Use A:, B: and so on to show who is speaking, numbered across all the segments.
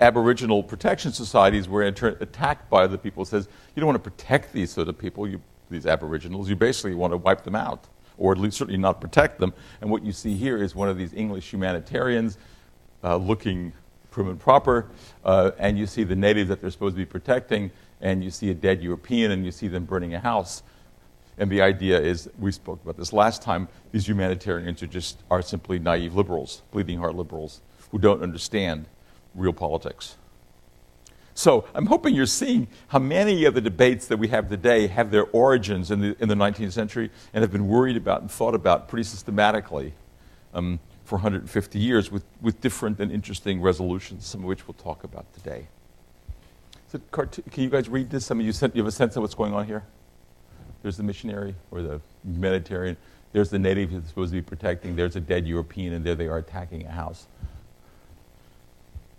A: Aboriginal protection societies were in turn attacked by the people who says, you don't want to protect these sort of people, these Aboriginals, you basically want to wipe them out, or at least certainly not protect them. And what you see here is one of these English humanitarians looking prim and proper, and you see the natives that they're supposed to be protecting, and you see a dead European, and you see them burning a house. And the idea is, we spoke about this last time, these humanitarians are simply naive liberals, bleeding heart liberals, who don't understand real politics. So I'm hoping you're seeing how many of the debates that we have today have their origins in the 19th century and have been worried about and thought about pretty systematically for 150 years with different and interesting resolutions, some of which we'll talk about today. Can you guys read this? I mean, you have a sense of what's going on here? There's the missionary or the humanitarian. There's the native who's supposed to be protecting. There's a dead European, and there they are attacking a house.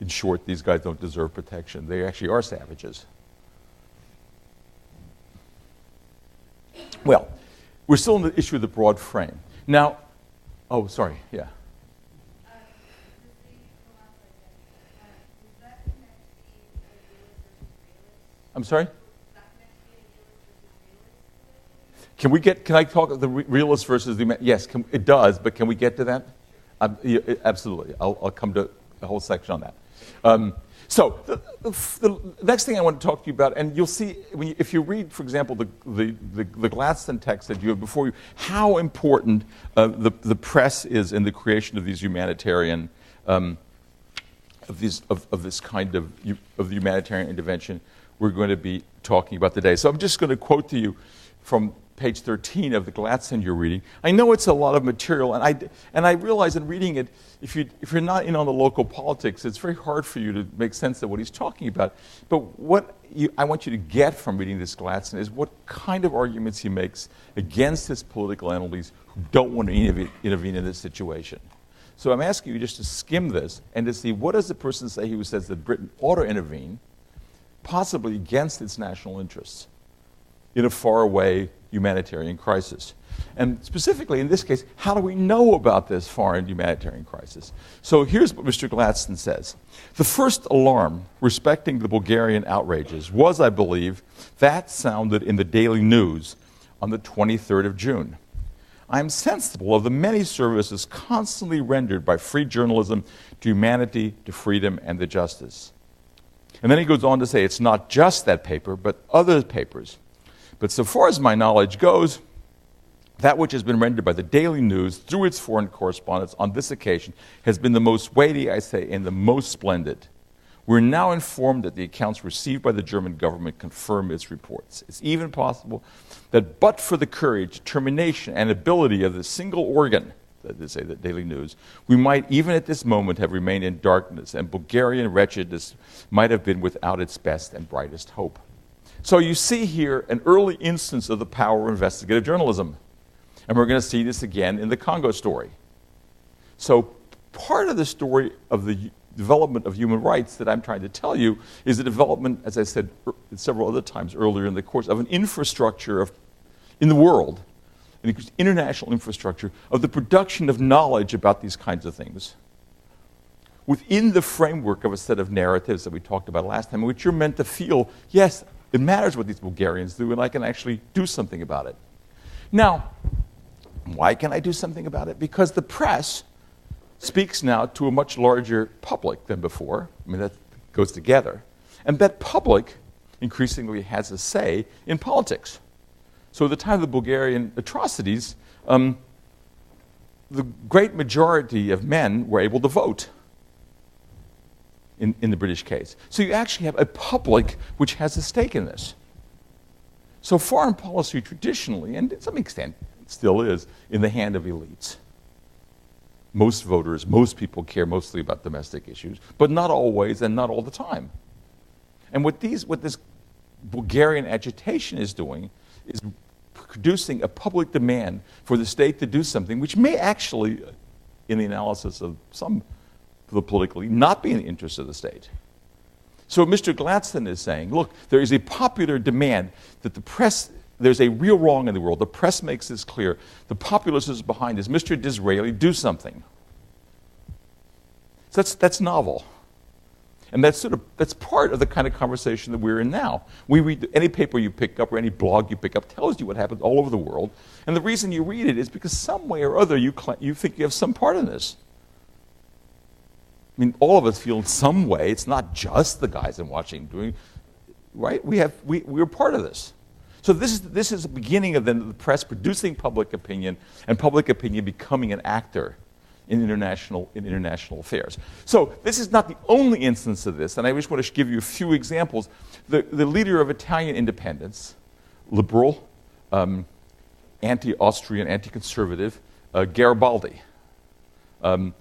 A: In short, these guys don't deserve protection. They actually are savages. Well, we're still in the issue of the broad frame. Now, yeah. I'm sorry? Can I talk of the realist versus the... Yes, it does, but can we get to that? Yeah, absolutely. I'll come to a whole section on that. So the next thing I want to talk to you about, and you'll see, if you read, for example, the Gladstone text that you have before you, how important the press is in the creation of these humanitarian, of this kind of humanitarian intervention we're going to be talking about today. So I'm just going to quote to you from page 13 of the Gladstone you're reading. I know it's a lot of material, and I realize in reading it, if you're not in on the local politics, it's very hard for you to make sense of what he's talking about. But what I want you to get from reading this Gladstone is what kind of arguments he makes against his political enemies who don't want to intervene in this situation. So I'm asking you just to skim this and to see what does the person say who says that Britain ought to intervene, possibly against its national interests, in a faraway humanitarian crisis. And specifically, in this case, how do we know about this foreign humanitarian crisis? So here's what Mr. Gladstone says. The first alarm respecting the Bulgarian outrages was, I believe, that sounded in the Daily News on the 23rd of June. I am sensible of the many services constantly rendered by free journalism to humanity, to freedom, and to justice. And then he goes on to say it's not just that paper, but other papers. But so far as my knowledge goes, that which has been rendered by the Daily News through its foreign correspondents on this occasion has been the most weighty, I say, and the most splendid. We're now informed that the accounts received by the German government confirm its reports. It's even possible that but for the courage, determination, and ability of the single organ, that is, say, the Daily News, we might even at this moment have remained in darkness, and Bulgarian wretchedness might have been without its best and brightest hope. So you see here an early instance of the power of investigative journalism. And we're going to see this again in the Congo story. So part of the story of the development of human rights that I'm trying to tell you is the development, as I said several other times earlier in the course, of an infrastructure in the world, an international infrastructure of the production of knowledge about these kinds of things within the framework of a set of narratives that we talked about last time, in which you're meant to feel, yes, it matters what these Bulgarians do, and I can actually do something about it. Now, why can I do something about it? Because the press speaks now to a much larger public than before. I mean, that goes together. And that public increasingly has a say in politics. So at the time of the Bulgarian atrocities, the great majority of men were able to vote in the British case. So you actually have a public which has a stake in this. So foreign policy traditionally, and to some extent it still is, in the hand of elites. Most voters, most people care mostly about domestic issues, but not always and not all the time. And what this Bulgarian agitation is doing is producing a public demand for the state to do something which may actually, in the analysis of some politically, not be in the interest of the state. So Mr. Gladstone is saying, look, there is a popular demand that the press, there's a real wrong in the world. The press makes this clear. The populace is behind this. Mr. Disraeli, do something. So that's novel. And that's part of the kind of conversation that we're in now. We read any paper you pick up or any blog you pick up tells you what happens all over the world. And the reason you read it is because some way or other you think you have some part in this. I mean, all of us feel in some way, it's not just the guys in Washington doing, right? We're part of this. So this is the beginning of then the press producing public opinion and public opinion becoming an actor in international affairs. So this is not the only instance of this, and I just want to give you a few examples. The leader of Italian independence, liberal, anti-Austrian, anti-conservative, Garibaldi, who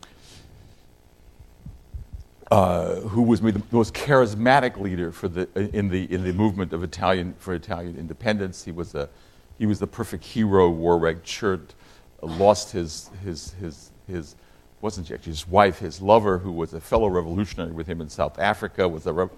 A: was the most charismatic leader in the movement of Italian independence. He was the perfect hero, wore red shirt, lost his wasn't actually his wife, his lover, who was a fellow revolutionary with him in South Africa,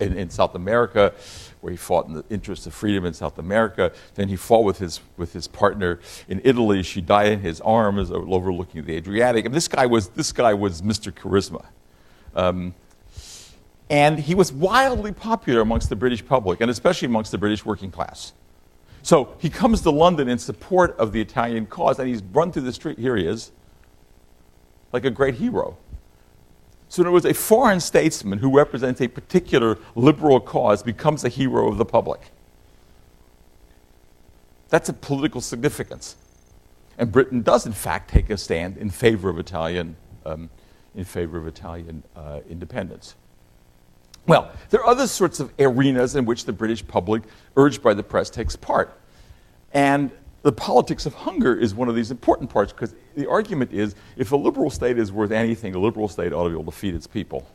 A: in South America, where he fought in the interest of freedom in South America. Then he fought with his partner in Italy. She died in his arms, overlooking the Adriatic. And this guy was Mr. Charisma. And he was wildly popular amongst the British public, and especially amongst the British working class. So he comes to London in support of the Italian cause, and he's run through the street. Here he is, like a great hero. So there was a foreign statesman who represents a particular liberal cause becomes a hero of the public. That's a political significance. And Britain does, in fact, take a stand in favor of Italian independence. Well, there are other sorts of arenas in which the British public, urged by the press, takes part. And the politics of hunger is one of these important parts, because the argument is, if a liberal state is worth anything, a liberal state ought to be able to feed its people.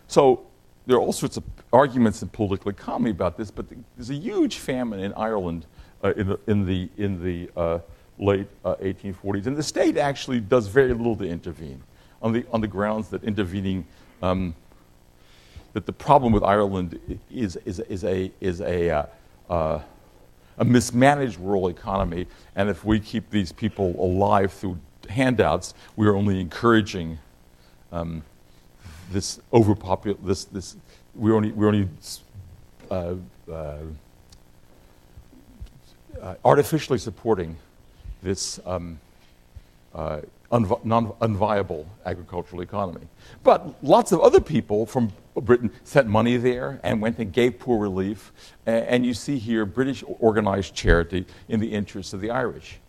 A: So there are all sorts of arguments in political economy about this, but there's a huge famine in Ireland in the late 1840s, and the state actually does very little to intervene, on the grounds that intervening, that the problem with Ireland is a mismanaged rural economy, and if we keep these people alive through handouts, we are only encouraging this overpopulation. We're only artificially supporting this unviable agricultural economy. But lots of other people from Britain sent money there and went and gave poor relief. And you see here British organized charity in the interests of the Irish.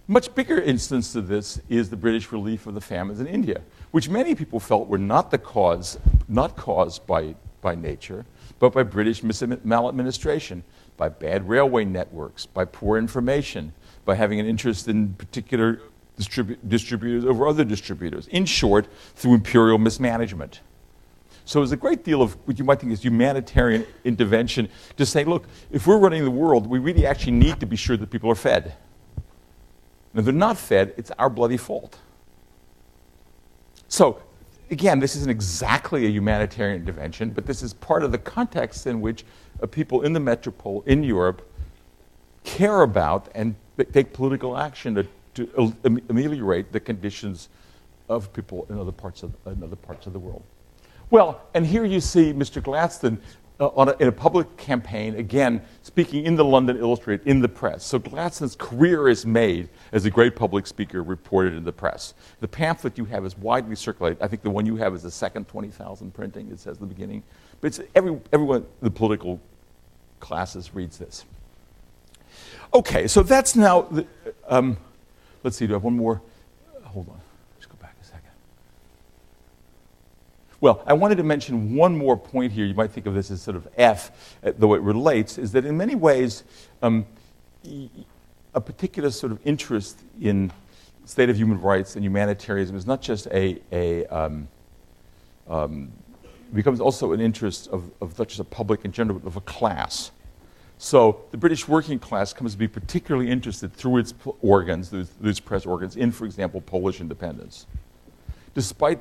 A: Much bigger instance of this is the British relief of the famines in India, which many people felt were not caused by nature, but by British maladministration, by bad railway networks, by poor information, by having an interest in particular distributors over other distributors. In short, through imperial mismanagement. So there's a great deal of what you might think is humanitarian intervention to say, look, if we're running the world, we really actually need to be sure that people are fed. And if they're not fed, it's our bloody fault. So, again, this isn't exactly a humanitarian intervention, but this is part of the context in which people in the metropole, in Europe, care about and take political action to ameliorate the conditions of people in other parts of the world. Well, and here you see Mr. Gladstone in a public campaign, again, speaking in the London Illustrated, in the press. So Gladstone's career is made as a great public speaker reported in the press. The pamphlet you have is widely circulated. I think the one you have is the second 20,000 printing, it says at the beginning. But it's everyone, the political classes reads this. Okay, so that's now, let's see, do I have one more? Hold on. Well, I wanted to mention one more point here. You might think of this as sort of F, though it relates, is that in many ways, a particular sort of interest in state of human rights and humanitarianism is not just becomes also an interest of not just a public in general, but of a class. So the British working class comes to be particularly interested through its organs, these press organs, in, for example, Polish independence. Despite